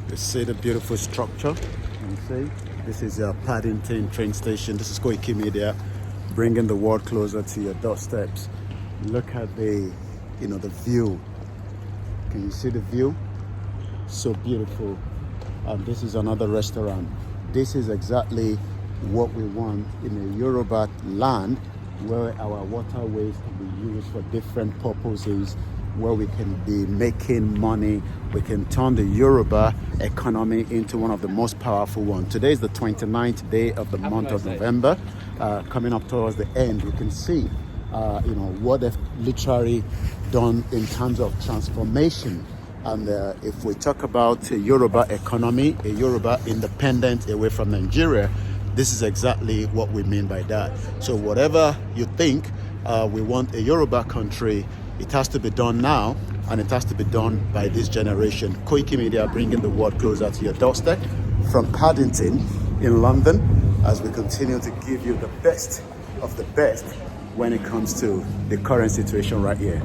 You see the beautiful structure. You see, this is Paddington train station. This is Koiki Media, bringing the world closer to your doorsteps. Look at the view. Can you see the view? So beautiful. And this is another restaurant. This is exactly what we want in a Yoruba land, where our waterways can be used for different purposes, where we can be making money. We can turn the Yoruba economy into one of the most powerful ones. Today is the 29th day of the month of November. Coming up towards the end, you can see what they've literally done in terms of transformation. And if we talk about a Yoruba economy, a Yoruba independence away from Nigeria, this is exactly what we mean by that. So whatever you think, we want a Yoruba country, it has to be done now, and it has to be done by this generation. Koiki Media bringing the world closer to your doorstep from Paddington in London, as we continue to give you the best of the best when it comes to the current situation right here.